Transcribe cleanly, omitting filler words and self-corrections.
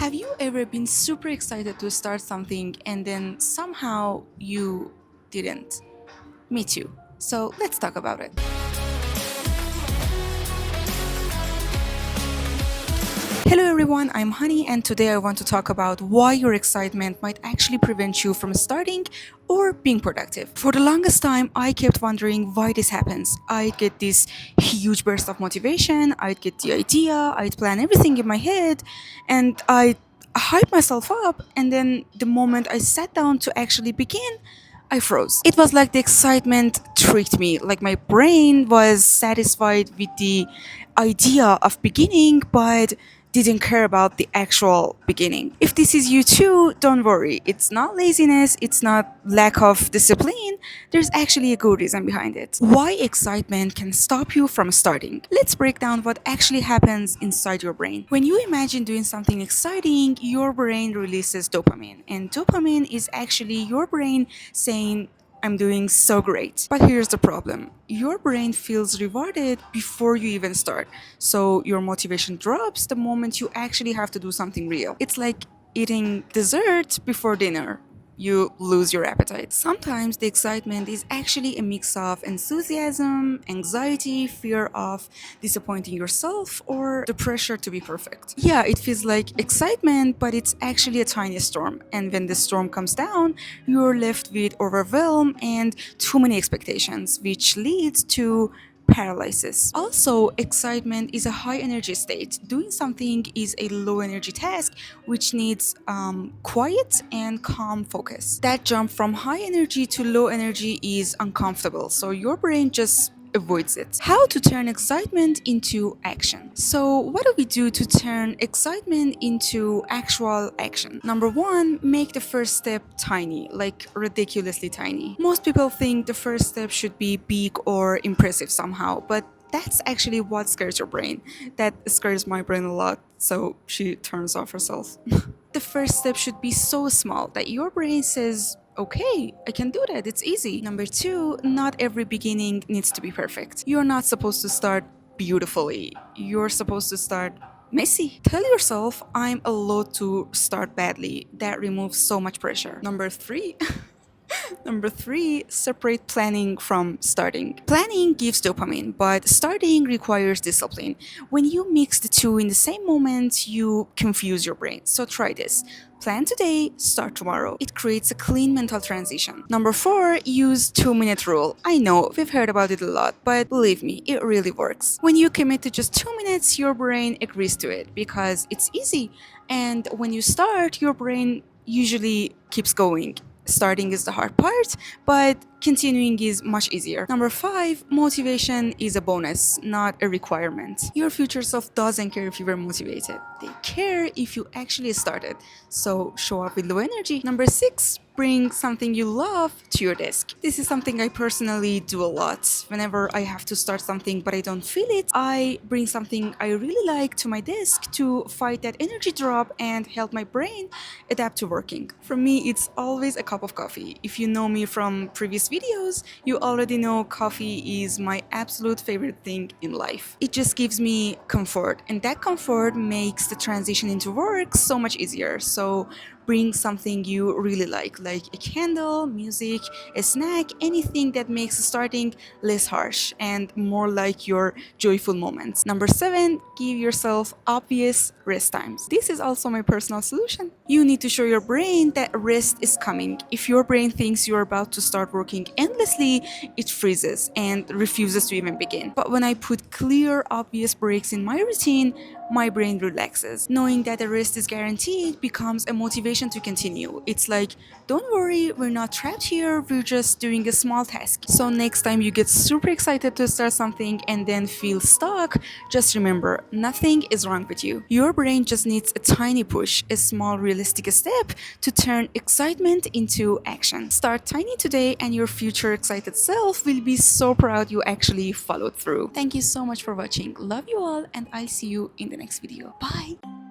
Have you ever been super excited to start something and then somehow you didn't? Me too. So let's talk about it. Hello everyone, I'm Honey, and today I want to talk about why your excitement might actually prevent you from starting or being productive. For the longest time, I kept wondering why this happens. I'd get this huge burst of motivation, I'd get the idea, I'd plan everything in my head, and I'd hype myself up, and then the moment I sat down to actually begin, I froze. It was like the excitement tricked me, like my brain was satisfied with the idea of beginning, but didn't care about the actual beginning. If this is you too, don't worry. It's not laziness, it's not lack of discipline. There's actually a good reason behind it. Why excitement can stop you from starting. Let's break down what actually happens inside your brain. When you imagine doing something exciting, your brain releases dopamine, and dopamine is actually your brain saying, I'm doing so great. But here's the problem. Your brain feels rewarded before you even start. So your motivation drops the moment you actually have to do something real. It's like eating dessert before dinner. You lose your appetite. Sometimes the excitement is actually a mix of enthusiasm, anxiety, fear of disappointing yourself, or the pressure to be perfect. Yeah, it feels like excitement, but it's actually a tiny storm. And when the storm comes down, you're left with overwhelm and too many expectations, which leads to paralysis. Also, excitement is a high energy state. Doing something is a low energy task which needs quiet and calm focus. That jump from high energy to low energy is uncomfortable, so your brain just avoids it. How to turn excitement into action. So, what do we do to turn excitement into actual action? Number one, make the first step tiny, like ridiculously tiny. Most people think the first step should be big or impressive somehow, but that's actually what scares your brain. That scares my brain a lot, so she turns off herself. The first step should be so small that your brain says, okay, I can do that, it's easy. Number two, not every beginning needs to be perfect. You're not supposed to start beautifully, you're supposed to start messy. Tell yourself, I'm allowed to start badly. That removes so much pressure. Number three, Number three, separate planning from starting. Planning gives dopamine, but starting requires discipline. When you mix the two in the same moment, you confuse your brain. So try this. Plan today, start tomorrow. It creates a clean mental transition. Number four, use 2-minute rule. I know, we've heard about it a lot, but believe me, it really works. When you commit to just 2 minutes, your brain agrees to it because it's easy. And when you start, your brain usually keeps going. Starting is the hard part, but continuing is much easier. Number five, motivation is a bonus, not a requirement. Your future self doesn't care if you were motivated. They care if you actually started. So show up with low energy. Number six, bring something you love to your desk. This is something I personally do a lot. Whenever I have to start something but I don't feel it, I bring something I really like to my desk to fight that energy drop and help my brain adapt to working. For me, it's always a cup of coffee. If you know me from previous videos, you already know coffee is my absolute favorite thing in life. It just gives me comfort, and that comfort makes the transition into work so much easier. So bring something you really like a candle, music, a snack, anything that makes starting less harsh and more like your joyful moments. Number seven, give yourself obvious rest times. This is also my personal solution. You need to show your brain that rest is coming. If your brain thinks you're about to start working endlessly, it freezes and refuses to even begin. But when I put clear, obvious breaks in my routine, my brain relaxes. Knowing that the rest is guaranteed becomes a motivation to continue. It's like, don't worry, we're not trapped here, we're just doing a small task. So next time you get super excited to start something and then feel stuck, just remember, nothing is wrong with you. Your brain just needs a tiny push, a small realistic step to turn excitement into action. Start tiny today and your future excited self will be so proud you actually followed through. Thank you so much for watching. Love you all, and I'll see you in the next video. Bye!